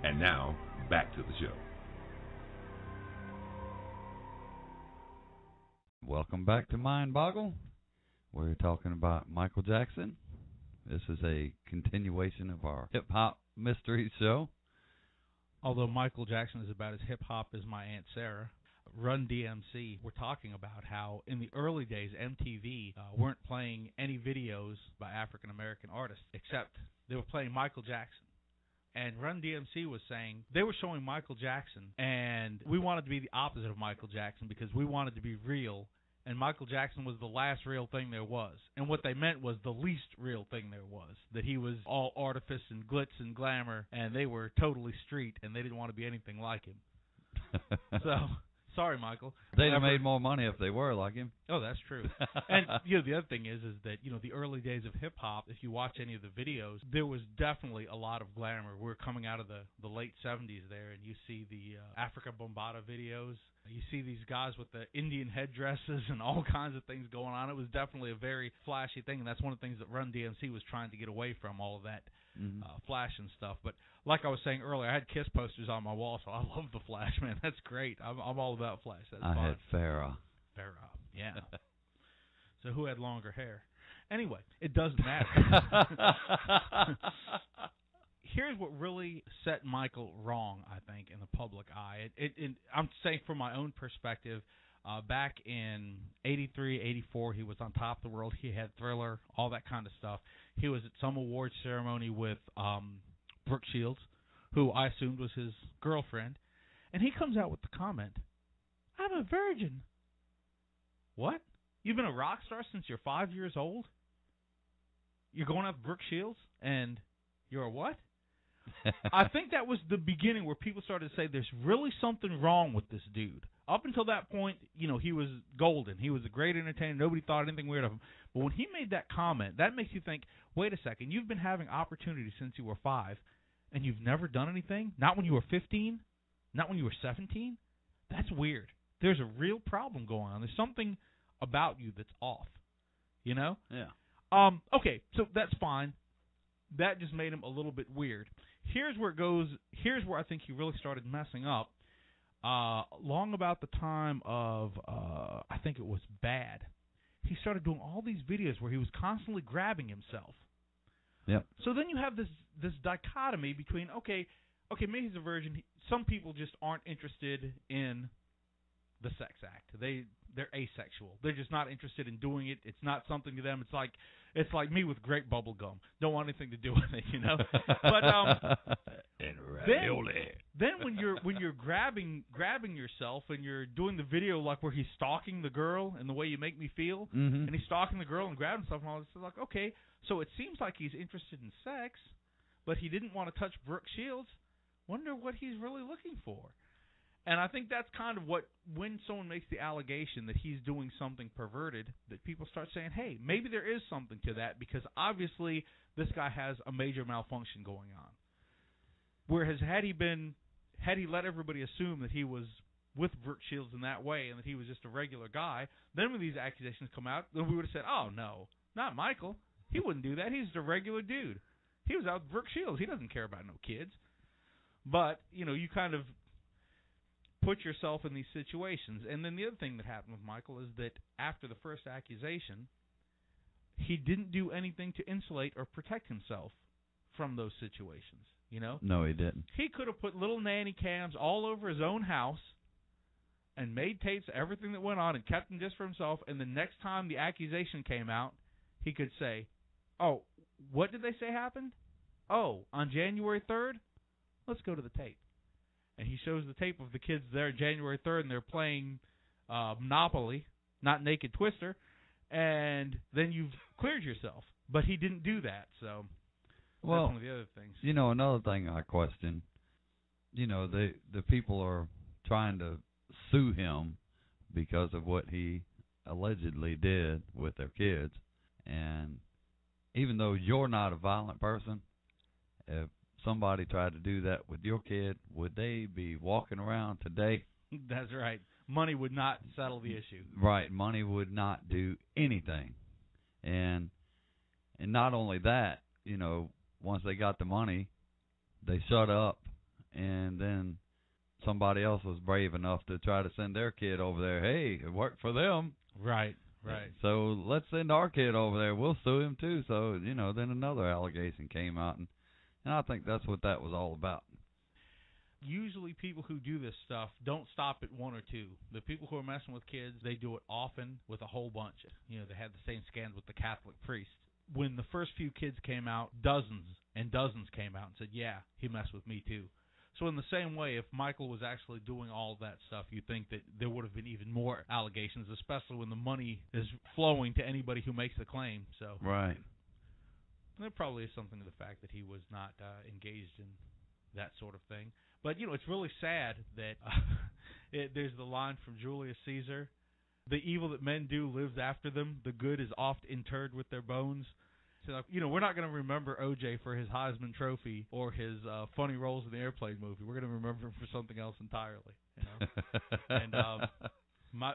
And now, back to the show. Welcome back to Mindboggle. We're talking about Michael Jackson. This is a continuation of our hip-hop mystery show. Although Michael Jackson is about as hip-hop as my Aunt Sarah. Run DMC, we're talking about how in the early days MTV weren't playing any videos by African-American artists, except they were playing Michael Jackson. And Run DMC was saying they were showing Michael Jackson, and we wanted to be the opposite of Michael Jackson because we wanted to be real, and Michael Jackson was the last real thing there was. And what they meant was the least real thing there was, that he was all artifice and glitz and glamour, and they were totally street, and they didn't want to be anything like him. So, sorry, Michael. They'd have made more money if they were like him. Oh, that's true. And the other thing is that the early days of hip hop, if you watch any of the videos, there was definitely a lot of glamour. We're coming out of the late 70s there, and you see the Africa Bombata videos. You see these guys with the Indian headdresses and all kinds of things going on. It was definitely a very flashy thing, and that's one of the things that Run DMC was trying to get away from, all of that flash and stuff. But like I was saying earlier, I had Kiss posters on my wall, so I love the Flash, man. That's great. I'm all about Flash. That's fun. I had Farrah. Farrah, yeah. So who had longer hair? Anyway, it doesn't matter. Here's what really set Michael wrong, I think, in the public eye. I'm saying from my own perspective, back in 83, 84, he was on top of the world. He had Thriller, all that kind of stuff. He was at some awards ceremony with Brooke Shields, who I assumed was his girlfriend, and he comes out with the comment, "I'm a virgin." What? You've been a rock star since you're 5 years old? You're going after Brooke Shields, and you're a what? I think that was the beginning where people started to say there's really something wrong with this dude. Up until that point, he was golden. He was a great entertainer. Nobody thought anything weird of him. But when he made that comment, that makes you think, wait a second, you've been having opportunities since you were 5, and you've never done anything? Not when you were 15? Not when you were 17? That's weird. There's a real problem going on. There's something about you that's off, Yeah. Okay, so that's fine. That just made him a little bit weird. Here's where it goes. Here's where I think he really started messing up. Long about the time of, I think it was Bad, he started doing all these videos where he was constantly grabbing himself. Yep. So then you have this dichotomy between, okay, maybe he's a virgin. Some people just aren't interested in the sex act. They're asexual. They're just not interested in doing it. It's not something to them. It's like me with grape bubble gum. Don't want anything to do with it, But then when you're grabbing yourself and you're doing the video like where he's stalking the girl and the way you make me feel, and he's stalking the girl and grabbing stuff and all this, it's like, okay, so it seems like he's interested in sex, but he didn't want to touch Brooke Shields. Wonder what he's really looking for. And I think that's kind of when someone makes the allegation that he's doing something perverted, that people start saying, hey, maybe there is something to that, because obviously this guy has a major malfunction going on. Whereas had he let everybody assume that he was with Brooke Shields in that way and that he was just a regular guy, then when these accusations come out, then we would have said, oh, no, not Michael. He wouldn't do that. He's just a regular dude. He was out with Brooke Shields. He doesn't care about no kids. But, you kind of put yourself in these situations. And then the other thing that happened with Michael is that after the first accusation, he didn't do anything to insulate or protect himself from those situations, No, he didn't. He could have put little nanny cams all over his own house and made tapes of everything that went on and kept them just for himself, and the next time the accusation came out, he could say, oh, what did they say happened? Oh, on January 3rd? Let's go to the tape. And he shows the tape of the kids there January 3rd, and they're playing Monopoly, not Naked Twister, and then you've cleared yourself. But he didn't do that, so that's one of the other things. Another thing I question, the people are trying to sue him because of what he allegedly did with their kids. And even though you're not a violent person, if somebody tried to do that with your kid, would they be walking around today? That's right. Money would not settle the issue. Right. Money would not do anything. And not only that, once they got the money, they shut up and then somebody else was brave enough to try to send their kid over there. Hey, it worked for them. Right. So let's send our kid over there. We'll sue him too. So, then another allegation came out, and I think that's what that was all about. Usually people who do this stuff don't stop at one or two. The people who are messing with kids, they do it often with a whole bunch. They had the same scandal with the Catholic priest. When the first few kids came out, dozens and dozens came out and said, yeah, he messed with me too. So in the same way, if Michael was actually doing all of that stuff, you think that there would have been even more allegations, especially when the money is flowing to anybody who makes the claim. So right. There probably is something to the fact that he was not engaged in that sort of thing. But, it's really sad that there's the line from Julius Caesar, the evil that men do lives after them, the good is oft interred with their bones. So, we're not going to remember O.J. for his Heisman Trophy or his funny roles in the Airplane movie. We're going to remember him for something else entirely. And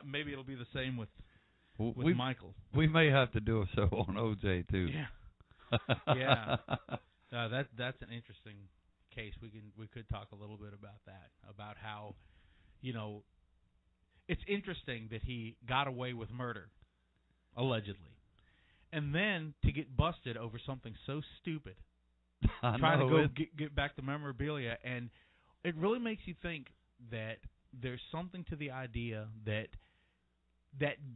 maybe it'll be the same with Michael. We may have to do a show on O.J. too. Yeah. Yeah. That's an interesting case. We could talk a little bit about that, about how, it's interesting that he got away with murder, allegedly. And then to get busted over something so stupid, trying to go get back the memorabilia, and it really makes you think that there's something to the idea that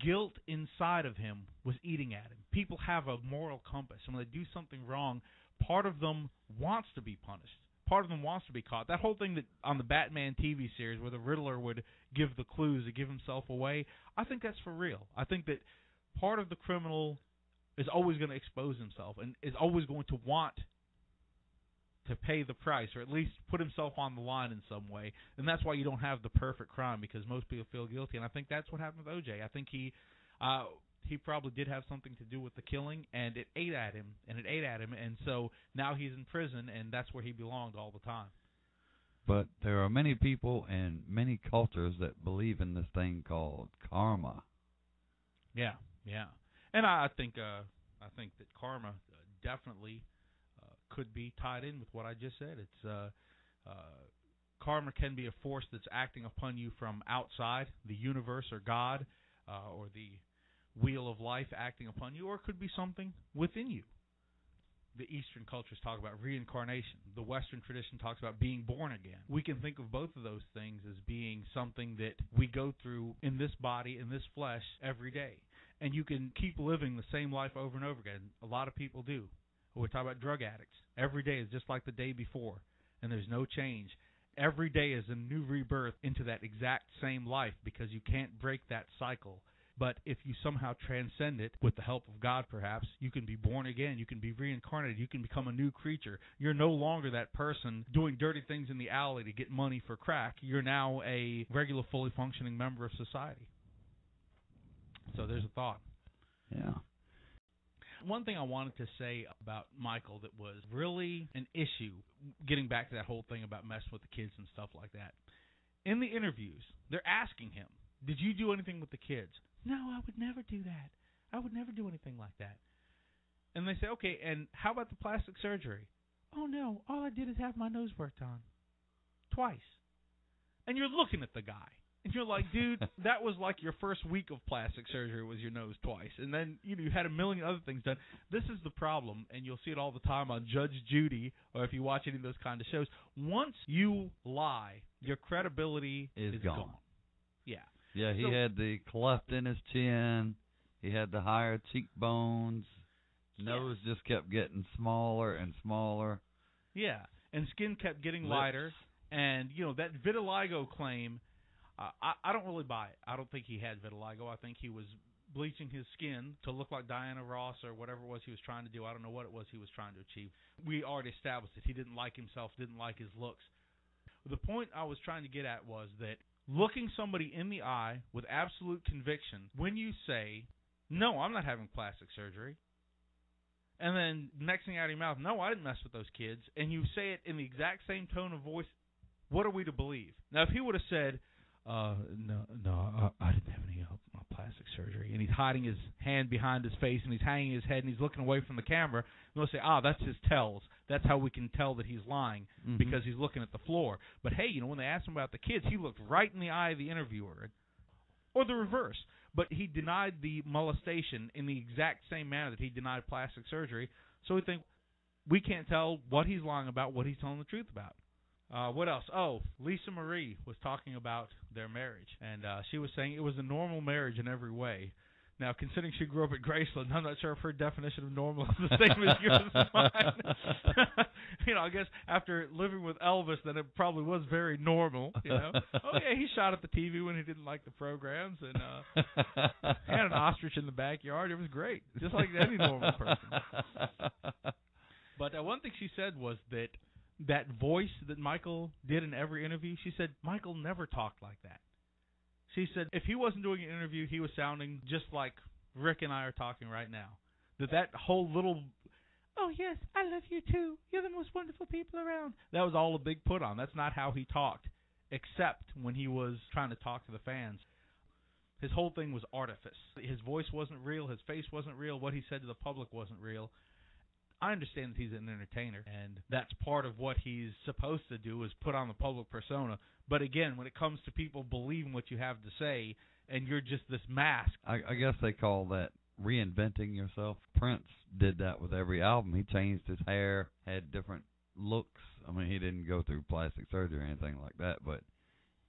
guilt inside of him was eating at him. People have a moral compass, and when they do something wrong, part of them wants to be punished. Part of them wants to be caught. That whole thing that on the Batman TV series where the Riddler would give the clues to give himself away, I think that's for real. I think that part of the criminal is always going to expose himself and is always going to want to pay the price, or at least put himself on the line in some way. And that's why you don't have the perfect crime, because most people feel guilty. And I think that's what happened with O.J. I think he probably did have something to do with the killing, and it ate at him, and so now he's in prison, and that's where he belonged all the time. But there are many people and many cultures that believe in this thing called karma. Yeah. And I think that karma definitely could be tied in with what I just said. It's karma can be a force that's acting upon you from outside, the universe or God, or the wheel of life acting upon you, or it could be something within you. The Eastern cultures talk about reincarnation. The Western tradition talks about being born again. We can think of both of those things as being something that we go through in this body, in this flesh, every day. And you can keep living the same life over and over again. A lot of people do. We talk about drug addicts. Every day is just like the day before, and there's no change. Every day is a new rebirth into that exact same life, because you can't break that cycle. But if you somehow transcend it with the help of God, perhaps, you can be born again. You can be reincarnated. You can become a new creature. You're no longer that person doing dirty things in the alley to get money for crack. You're now a regular, fully functioning member of society. So there's a thought. Yeah. One thing I wanted to say about Michael that was really an issue, getting back to that whole thing about messing with the kids and stuff like that. In the interviews, they're asking him, did you do anything with the kids? No, I would never do that. I would never do anything like that. And they say, okay, and how about the plastic surgery? Oh, no, all I did is have my nose worked on. Twice. And you're looking at the guy. And you're like, dude, that was like your first week of plastic surgery was your nose twice. And then you had a million other things done. This is the problem, and you'll see it all the time on Judge Judy, or if you watch any of those kind of shows. Once you lie, your credibility is gone. Yeah. Yeah, he had the cleft in his chin. He had the higher cheekbones. Nose just kept getting smaller and smaller. Yeah, and skin kept getting lighter. And, that vitiligo claim, I don't really buy it. I don't think he had vitiligo. I think he was bleaching his skin to look like Diana Ross or whatever it was he was trying to do. I don't know what it was he was trying to achieve. We already established that he didn't like himself, didn't like his looks. The point I was trying to get at was that looking somebody in the eye with absolute conviction, when you say, no, I'm not having plastic surgery, and then next thing out of your mouth, no, I didn't mess with those kids, and you say it in the exact same tone of voice, what are we to believe? Now, if he would have said, no, I didn't have any plastic surgery, and he's hiding his hand behind his face, and he's hanging his head, and he's looking away from the camera. And they'll say, that's his tells. That's how we can tell that he's lying, because he's looking at the floor. But, hey, when they asked him about the kids, he looked right in the eye of the interviewer. Or the reverse. But he denied the molestation in the exact same manner that he denied plastic surgery. So we think we can't tell what he's lying about, what he's telling the truth about. What else? Lisa Marie was talking about their marriage, and she was saying it was a normal marriage in every way. Now, considering she grew up at Graceland, I'm not sure if her definition of normal is the same as yours and mine. I guess after living with Elvis, then it probably was very normal. He shot at the TV when he didn't like the programs, and had an ostrich in the backyard. It was great, just like any normal person. But one thing she said was that voice that Michael did in every interview, she said Michael never talked like that. She said if he wasn't doing an interview, he was sounding just like Rick and I are talking right now. That whole little, oh, yes, I love you too. You're the most wonderful people around. That was all a big put on. That's not how he talked, except when he was trying to talk to the fans. His whole thing was artifice. His voice wasn't real. His face wasn't real. What he said to the public wasn't real. I understand that he's an entertainer, and that's part of what he's supposed to do is put on the public persona. But again, when it comes to people believing what you have to say, and you're just this mask. I guess they call that reinventing yourself. Prince did that with every album. He changed his hair, had different looks. I mean, he didn't go through plastic surgery or anything like that, but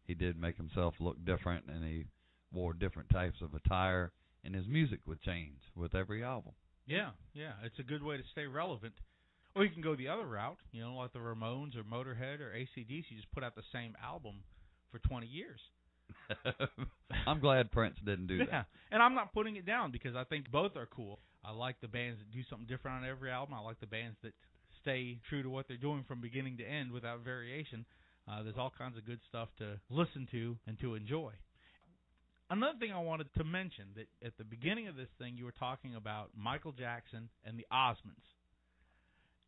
he did make himself look different, and he wore different types of attire, and his music would change with every album. Yeah, it's a good way to stay relevant. Or you can go the other route, like the Ramones or Motorhead or AC/DC, just put out the same album for 20 years. I'm glad Prince didn't do that. Yeah, and I'm not putting it down because I think both are cool. I like the bands that do something different on every album. I like the bands that stay true to what they're doing from beginning to end without variation. There's all kinds of good stuff to listen to and to enjoy. Another thing I wanted to mention, that at the beginning of this thing, you were talking about Michael Jackson and the Osmonds.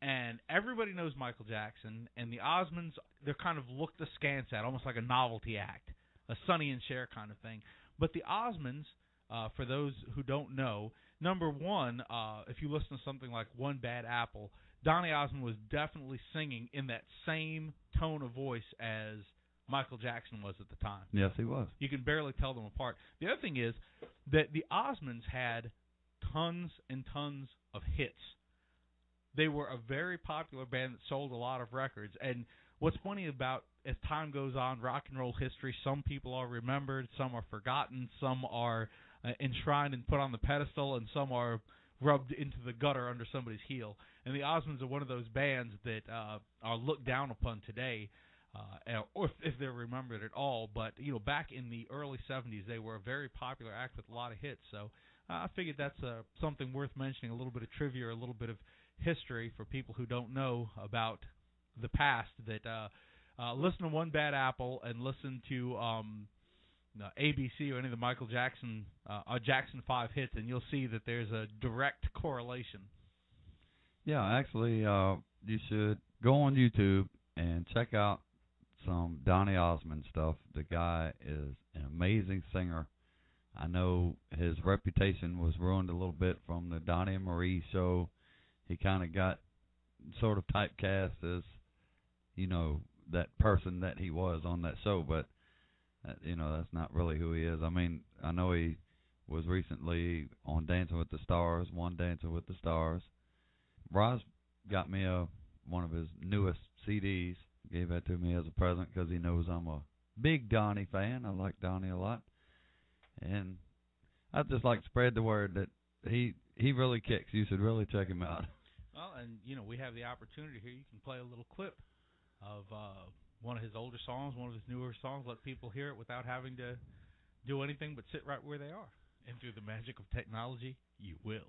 And everybody knows Michael Jackson, and the Osmonds, they're kind of looked askance at, almost like a novelty act, a Sonny and Cher kind of thing. But the Osmonds, for those who don't know, number one, if you listen to something like One Bad Apple, Donny Osmond was definitely singing in that same tone of voice as Michael Jackson was at the time. Yes, he was. You can barely tell them apart. The other thing is that the Osmonds had tons and tons of hits. They were a very popular band that sold a lot of records. And what's funny about, as time goes on, rock and roll history, some people are remembered, some are forgotten, some are enshrined and put on the pedestal, and some are rubbed into the gutter under somebody's heel. And the Osmonds are one of those bands that are looked down upon today. Or if they're remembered at all. But, back in the early 70s, they were a very popular act with a lot of hits. So I figured that's something worth mentioning, a little bit of trivia, a little bit of history for people who don't know about the past, that listen to One Bad Apple and listen to ABC or any of the Michael Jackson, Jackson 5 hits, and you'll see that there's a direct correlation. Yeah, actually, you should go on YouTube and check out some Donny Osmond stuff. The guy is an amazing singer. I know his reputation was ruined a little bit from the Donny and Marie show. He kind of got sort of typecast as, that person that he was on that show, but, that's not really who he is. I mean, I know he was recently on Dancing with the Stars, one Dancing with the Stars. Roz got me one of his newest CDs. Gave that to me as a present because he knows I'm a big Donny fan. I like Donny a lot. And I'd just like to spread the word that he really kicks. You should really check him out. Well, and, we have the opportunity here. You can play a little clip of one of his older songs, one of his newer songs, let people hear it without having to do anything but sit right where they are. And through the magic of technology, you will.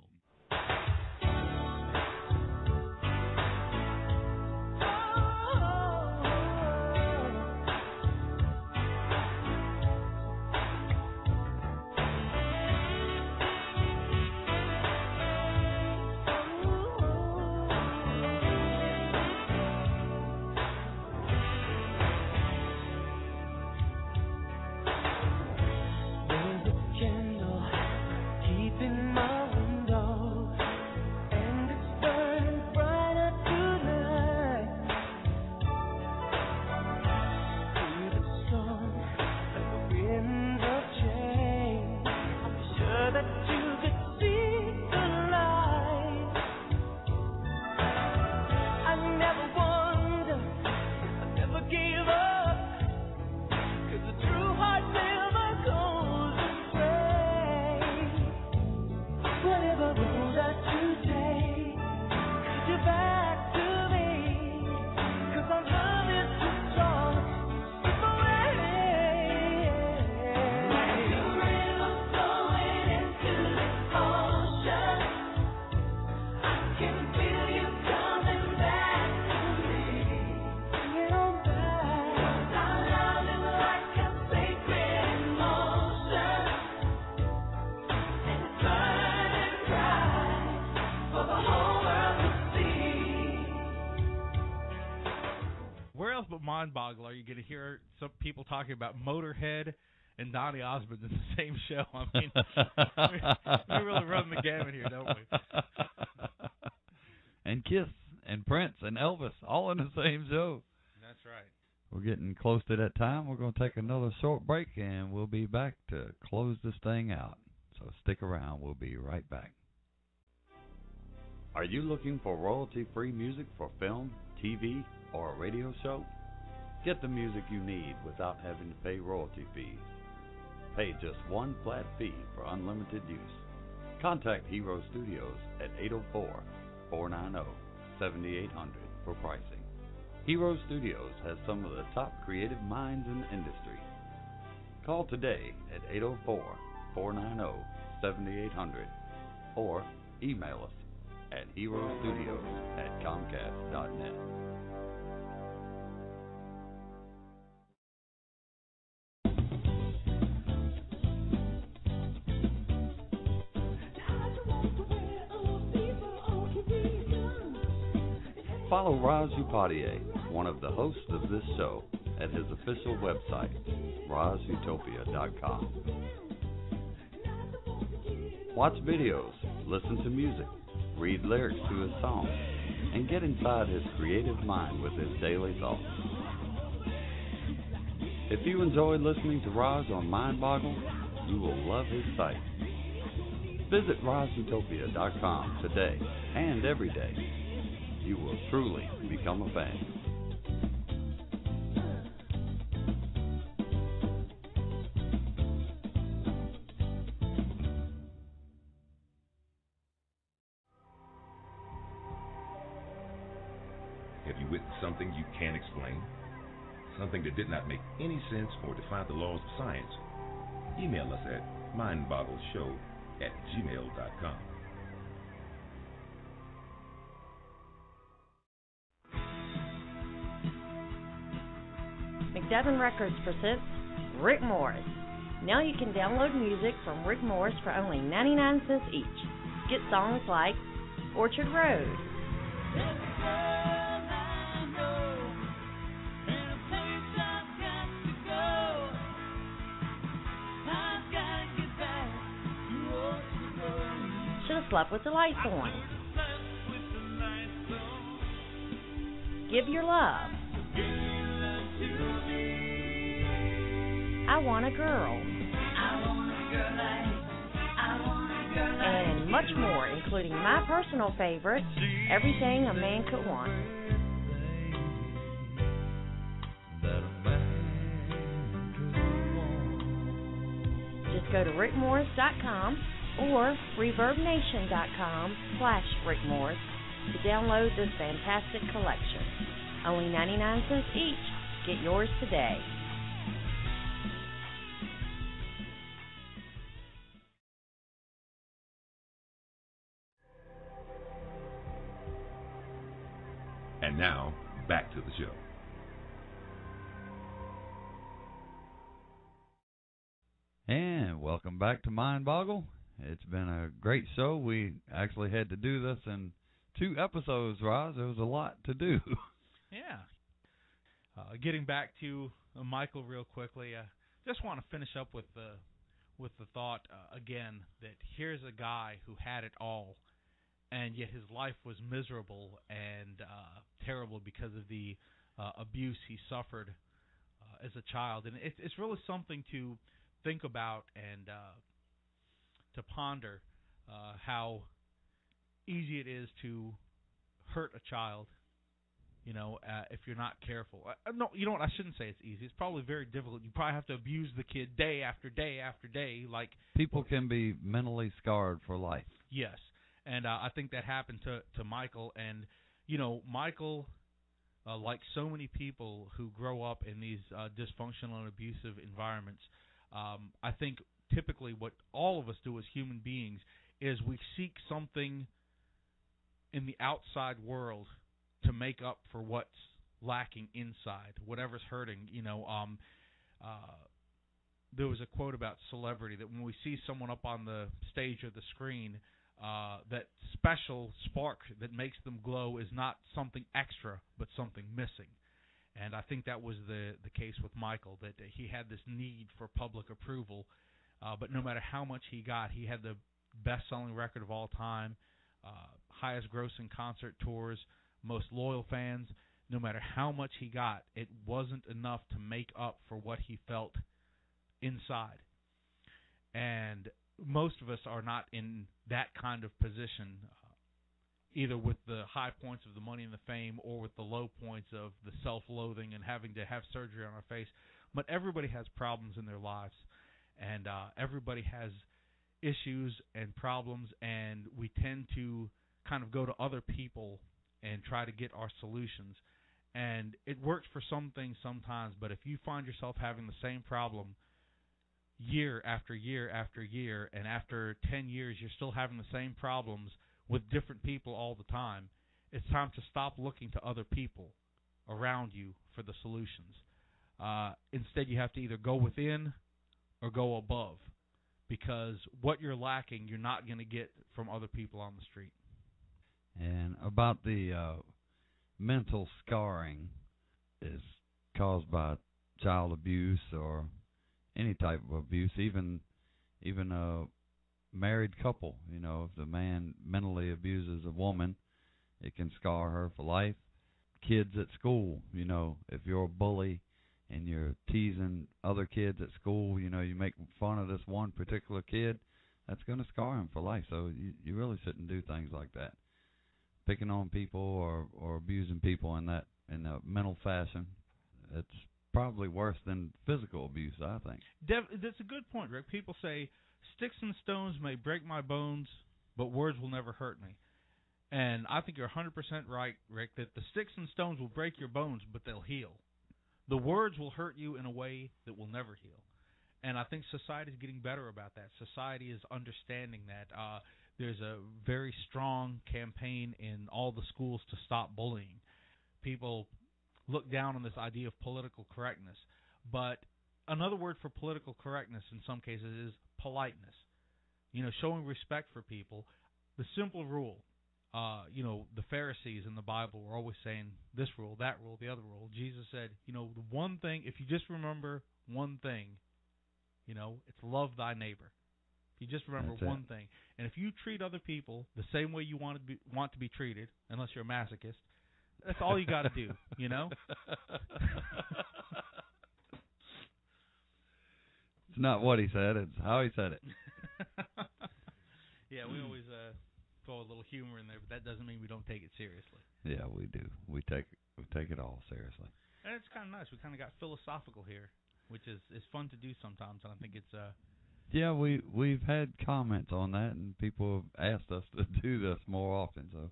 Mindboggle are you going to hear some people talking about Motorhead and Donny Osmond in the same show? I mean, we really run the gamut here, don't we? And Kiss and Prince and Elvis all in the same show. That's right. We're getting close to that time. We're going to take another short break, and we'll be back to close this thing out. So stick around. We'll be right back. Are you looking for royalty-free music for film, TV, or a radio show? Get the music you need without having to pay royalty fees. Pay just one flat fee for unlimited use. Contact Hero Studios at 804-490-7800 for pricing. Hero Studios has some of the top creative minds in the industry. Call today at 804-490-7800 or email us at herostudios@comcast.net. Follow Raj Upadhyay, one of the hosts of this show, at his official website, rajutopia.com. Watch videos, listen to music, read lyrics to his songs, and get inside his creative mind with his daily thoughts. If you enjoy listening to Raj on Mindboggle, you will love his site. Visit rajutopia.com today and every day. You will truly become a fan. Have you witnessed something you can't explain? Something that did not make any sense or defy the laws of science? Email us at mindboggleshow@gmail.com. McDevin Records presents Rick Morris. Now you can download music from Rick Morris for only 99 cents each. Get songs like Orchard Road, Should've Slept with the Lights On, Give Your Love, I Want a Girl, and much more, including my personal favorite, Everything a Man Could Want. Just go to rickmorris.com or reverbnation.com/rickmorris to download this fantastic collection. Only 99 cents each. Get yours today. And now, back to the show. And welcome back to Mindboggle. It's been a great show. We actually had to do this in 2 episodes, Roz. There was a lot to do. Yeah. Getting back to Michael real quickly, just want to finish up with the thought again that here's a guy who had it all, and yet his life was miserable and terrible because of the abuse he suffered as a child. And it's really something to think about and to ponder how easy it is to hurt a child, if you're not careful. No, you know what? I shouldn't say it's easy. It's probably very difficult. You probably have to abuse the kid day after day after day. Like people can be mentally scarred for life. Yes. And I think that happened to Michael. And, Michael, like so many people who grow up in these dysfunctional and abusive environments, I think typically what all of us do as human beings is we seek something in the outside world to make up for what's lacking inside, whatever's hurting. There was a quote about celebrity that when we see someone up on the stage or the screen, that special spark that makes them glow is not something extra, but something missing. And I think that was the case with Michael, that he had this need for public approval. But no matter how much he got, he had the best-selling record of all time, highest grossing concert tours, most loyal fans. No matter how much he got, it wasn't enough to make up for what he felt inside. And most of us are not in that kind of position, either with the high points of the money and the fame or with the low points of the self-loathing and having to have surgery on our face. But everybody has problems in their lives, and everybody has issues and problems, and we tend to kind of go to other people and try to get our solutions. And it works for some things sometimes, but if you find yourself having the same problem year after year after year, and after 10 years you're still having the same problems with different people all the time, it's time to stop looking to other people around you for the solutions. Instead, you have to either go within or go above, because what you're lacking, you're not going to get from other people on the street. And about the mental scarring is caused by child abuse or any type of abuse, even a married couple. You know, if the man mentally abuses a woman, it can scar her for life. Kids at school, you know, if you're a bully and you're teasing other kids at school, you know, you make fun of this one particular kid, that's going to scar him for life. So you really shouldn't do things like that. Picking on people or abusing people in a mental fashion, it's probably worse than physical abuse, I think. That's a good point, Rick. People say, sticks and stones may break my bones, but words will never hurt me. And I think you're 100% right, Rick, that the sticks and stones will break your bones, but they'll heal. The words will hurt you in a way that will never heal. And I think society is getting better about that. Society is understanding that. There's a very strong campaign in all the schools to stop bullying. People look down on this idea of political correctness. But another word for political correctness in some cases is politeness. You know, showing respect for people. The simple rule, you know, the Pharisees in the Bible were always saying this rule, that rule, the other rule. Jesus said, you know, the one thing, if you just remember one thing, you know, it's love thy neighbor. If you just remember one thing. And if you treat other people the same way you want to be treated, unless you're a masochist, that's all you got to do, you know? It's not what he said, it's how he said it. Yeah, we always throw a little humor in there, but that doesn't mean we don't take it seriously. Yeah, we do. We take it all seriously. And it's kind of nice. We kind of got philosophical here, which is fun to do sometimes, and I think it's yeah, we've had comments on that, and people have asked us to do this more often. So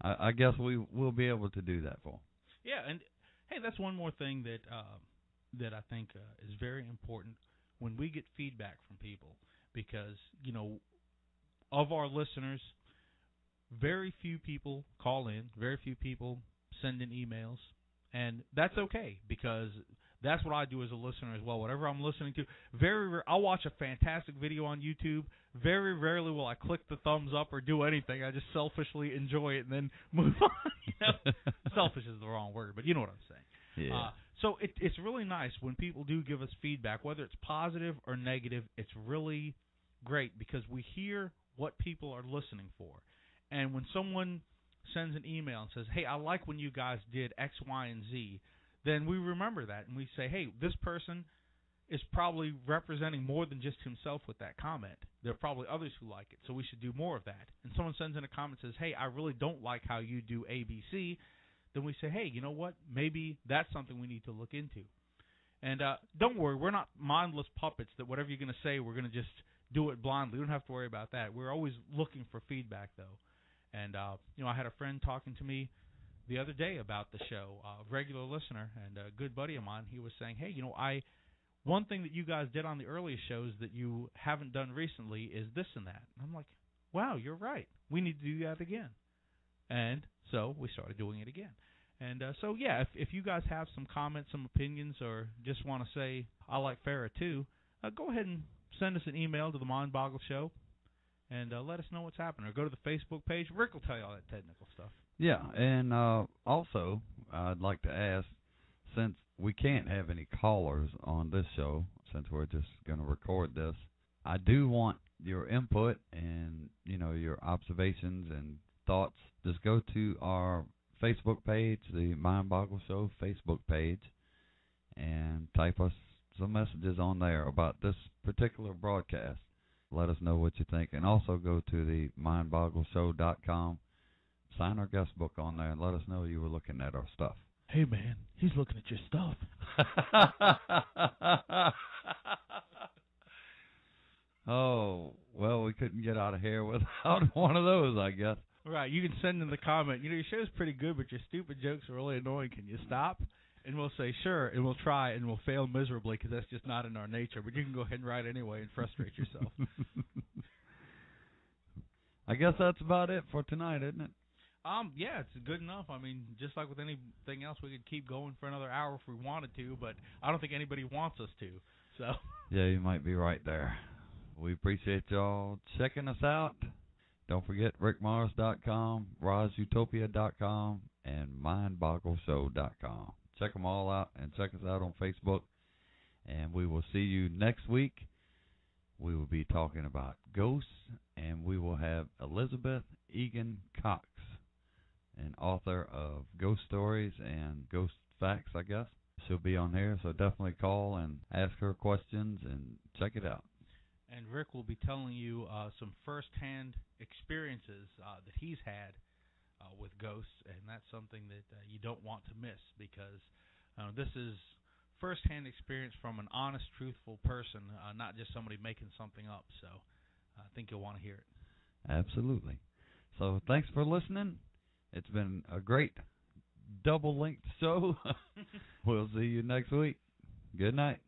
I guess we'll be able to do that for them. Yeah, and hey, that's one more thing that I think is very important when we get feedback from people, because you know, of our listeners, very few people call in, very few people send in emails, and that's okay, because that's what I do as a listener as well. Whatever I'm listening to, I'll watch a fantastic video on YouTube. Very rarely will I click the thumbs up or do anything. I just selfishly enjoy it and then move on. You know? Selfish is the wrong word, but you know what I'm saying. Yeah. So it's really nice when people do give us feedback, whether it's positive or negative. It's really great because we hear what people are listening for. And when someone sends an email and says, hey, I like when you guys did X, Y, and Z, then we remember that and we say, hey, this person is probably representing more than just himself with that comment. There are probably others who like it, so we should do more of that. And someone sends in a comment and says, hey, I really don't like how you do ABC, then we say, hey, you know what, maybe that's something we need to look into. And don't worry, we're not mindless puppets that whatever you're going to say, we're going to just do it blindly. We don't have to worry about that. We're always looking for feedback, though. And, you know, I had a friend talking to me the other day about the show, a regular listener and a good buddy of mine. He was saying, hey, you know, one thing that you guys did on the earliest shows that you haven't done recently is this and that. And I'm like, wow, you're right. We need to do that again. And so we started doing it again. And so, yeah, if you guys have some comments, some opinions, or just want to say, I like Farrah too, go ahead and send us an email to the Mindboggle Show and let us know what's happening. Or go to the Facebook page. Rick will tell you all that technical stuff. Yeah, and also, I'd like to ask, since we can't have any callers on this show, since we're just going to record this, I do want your input and, your observations and thoughts. Just go to our Facebook page, the Mindboggle Show Facebook page, and type us some messages on there about this particular broadcast. Let us know what you think. And also go to the mindboggleshow.com, sign our guest book on there, and let us know you were looking at our stuff. Hey, man, he's looking at your stuff. Oh, well, we couldn't get out of here without one of those, I guess. Right, you can send in the comment, your show's pretty good, but your stupid jokes are really annoying. Can you stop? And we'll say, sure, and we'll try, and we'll fail miserably because that's just not in our nature. But you can go ahead and write anyway and frustrate yourself. I guess that's about it for tonight, isn't it? Yeah, it's good enough. I mean, just like with anything else, we could keep going for another hour if we wanted to, but I don't think anybody wants us to. So. Yeah, you might be right there. We appreciate y'all checking us out. Don't forget rickmars.com, rozutopia.com, and mindboggleshow.com. Check them all out and check us out on Facebook. And we will see you next week. We will be talking about ghosts, and we will have Elizabeth Egan Cox, an author of ghost stories and ghost facts, I guess. She'll be on here, so definitely call and ask her questions and check it out. And Rick will be telling you some first-hand experiences that he's had with ghosts, and that's something that you don't want to miss because this is first-hand experience from an honest, truthful person, not just somebody making something up. So I think you'll want to hear it. Absolutely. So thanks for listening. It's been a great double-length show. We'll see you next week. Good night.